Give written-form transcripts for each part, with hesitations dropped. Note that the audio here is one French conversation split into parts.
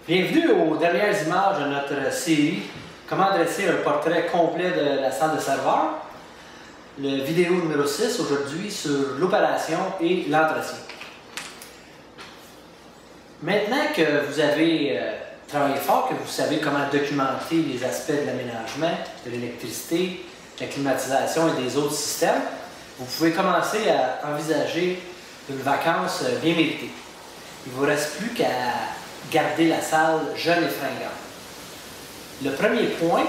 Bienvenue aux dernières images de notre série Comment dresser un portrait complet de la salle de serveur. Le vidéo numéro 6 aujourd'hui sur l'opération et l'entretien. Maintenant que vous avez travaillé fort, que vous savez comment documenter les aspects de l'aménagement, de l'électricité, de la climatisation et des autres systèmes, vous pouvez commencer à envisager une vacance bien méritée. Il ne vous reste plus qu'à garder la salle jeune et fringante. Le premier point,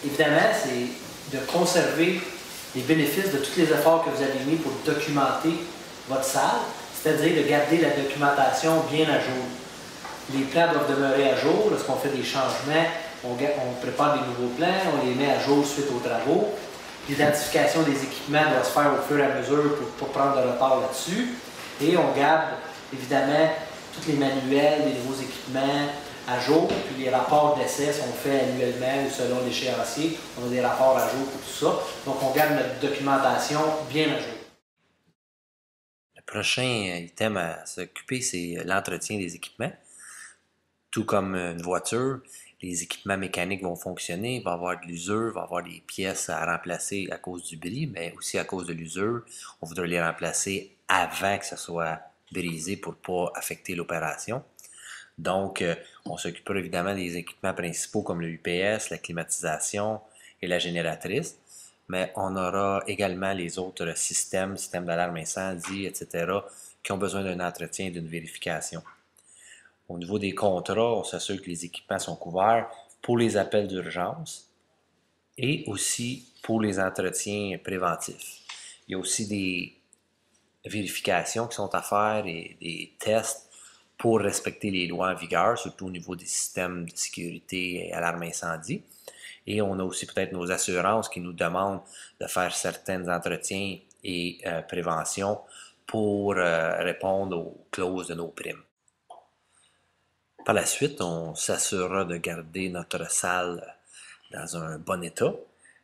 évidemment, c'est de conserver les bénéfices de tous les efforts que vous avez mis pour documenter votre salle, c'est-à-dire de garder la documentation bien à jour. Les plans doivent demeurer à jour. Lorsqu'on fait des changements, on prépare des nouveaux plans, on les met à jour suite aux travaux. L'identification des équipements doit se faire au fur et à mesure pour prendre de retard là-dessus. Et on garde, évidemment, tous les manuels, les nouveaux équipements à jour, puis les rapports d'essai sont faits annuellement ou selon l'échéancier. On a des rapports à jour pour tout ça. Donc, on garde notre documentation bien à jour. Le prochain item à s'occuper, c'est l'entretien des équipements. Tout comme une voiture, les équipements mécaniques vont fonctionner, il va y avoir de l'usure, il va y avoir des pièces à remplacer à cause du bris, mais aussi à cause de l'usure. On voudrait les remplacer avant que ça soit brisé pour ne pas affecter l'opération. Donc, on s'occupera évidemment des équipements principaux comme le UPS, la climatisation et la génératrice, mais on aura également les autres systèmes d'alarme incendie, etc., qui ont besoin d'un entretien et d'une vérification. Au niveau des contrats, on s'assure que les équipements sont couverts pour les appels d'urgence et aussi pour les entretiens préventifs. Il y a aussi des vérifications qui sont à faire et des tests pour respecter les lois en vigueur, surtout au niveau des systèmes de sécurité et alarme incendie. Et on a aussi peut-être nos assurances qui nous demandent de faire certains entretiens et préventions pour répondre aux clauses de nos primes. Par la suite, on s'assurera de garder notre salle dans un bon état,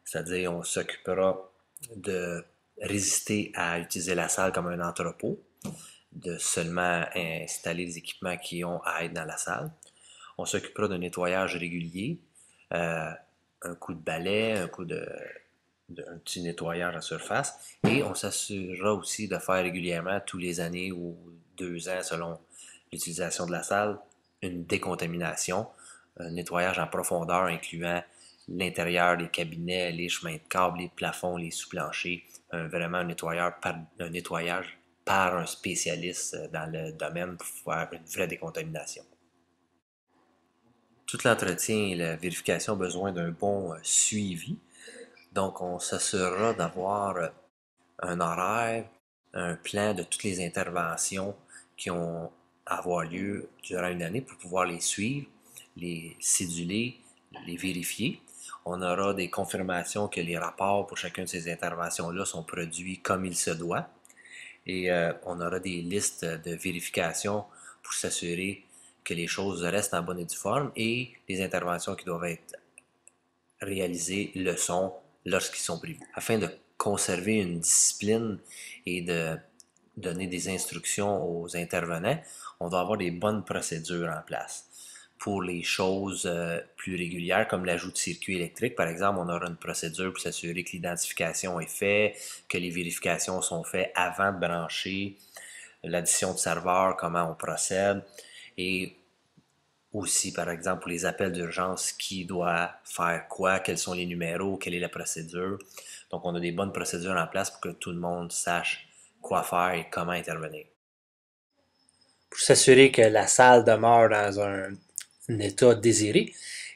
c'est-à-dire on s'occupera de résister à utiliser la salle comme un entrepôt, de seulement installer les équipements qui ont à être dans la salle. On s'occupera d'un nettoyage régulier, un coup de balai, un petit nettoyage en surface, et on s'assurera aussi de faire régulièrement, tous les années ou 2 ans selon l'utilisation de la salle, une décontamination, un nettoyage en profondeur incluant l'intérieur des cabinets, les chemins de câbles, les plafonds, les sous-planchers, vraiment un nettoyage par un spécialiste dans le domaine pour faire une vraie décontamination. Tout l'entretien et la vérification ont besoin d'un bon suivi. Donc, on s'assurera d'avoir un horaire, un plan de toutes les interventions qui ont à avoir lieu durant une année pour pouvoir les suivre, les céduler, les vérifier. On aura des confirmations que les rapports pour chacune de ces interventions-là sont produits comme il se doit. Et on aura des listes de vérification pour s'assurer que les choses restent en bonne et due forme et les interventions qui doivent être réalisées le sont lorsqu'ils sont prévus. Afin de conserver une discipline et de donner des instructions aux intervenants, on doit avoir des bonnes procédures en place. Pour les choses plus régulières, comme l'ajout de circuits électriques, par exemple, on aura une procédure pour s'assurer que l'identification est faite, que les vérifications sont faites avant de brancher, l'addition de serveurs, comment on procède, et aussi, par exemple, pour les appels d'urgence, qui doit faire quoi, quels sont les numéros, quelle est la procédure. Donc, on a des bonnes procédures en place pour que tout le monde sache quoi faire et comment intervenir. Pour s'assurer que la salle demeure dans un état désiré,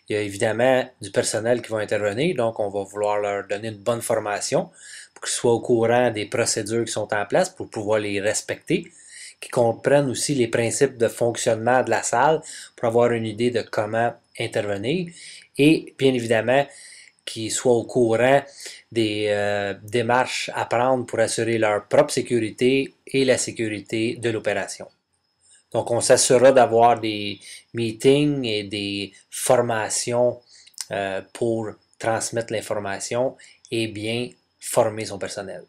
il y a évidemment du personnel qui va intervenir, donc on va vouloir leur donner une bonne formation pour qu'ils soient au courant des procédures qui sont en place pour pouvoir les respecter, qu'ils comprennent aussi les principes de fonctionnement de la salle pour avoir une idée de comment intervenir et bien évidemment qu'ils soient au courant des démarches à prendre pour assurer leur propre sécurité et la sécurité de l'opération. Donc, on s'assurera d'avoir des meetings et des formations pour transmettre l'information et bien former son personnel.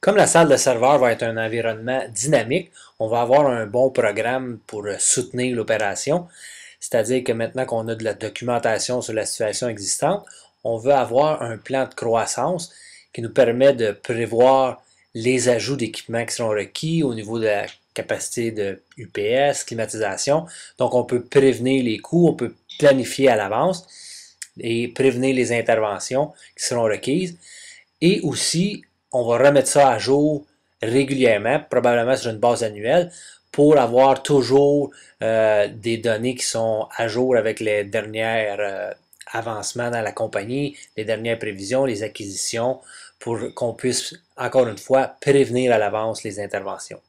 Comme la salle de serveur va être un environnement dynamique, on va avoir un bon programme pour soutenir l'opération. C'est-à-dire que maintenant qu'on a de la documentation sur la situation existante, on veut avoir un plan de croissance qui nous permet de prévoir les ajouts d'équipements qui seront requis au niveau de la capacité de UPS, climatisation. Donc, on peut prévenir les coûts, on peut planifier à l'avance et prévenir les interventions qui seront requises. Et aussi, on va remettre ça à jour régulièrement, probablement sur une base annuelle, pour avoir toujours des données qui sont à jour avec les derniers avancements dans la compagnie, les dernières prévisions, les acquisitions, pour qu'on puisse, encore une fois, prévenir à l'avance les interventions.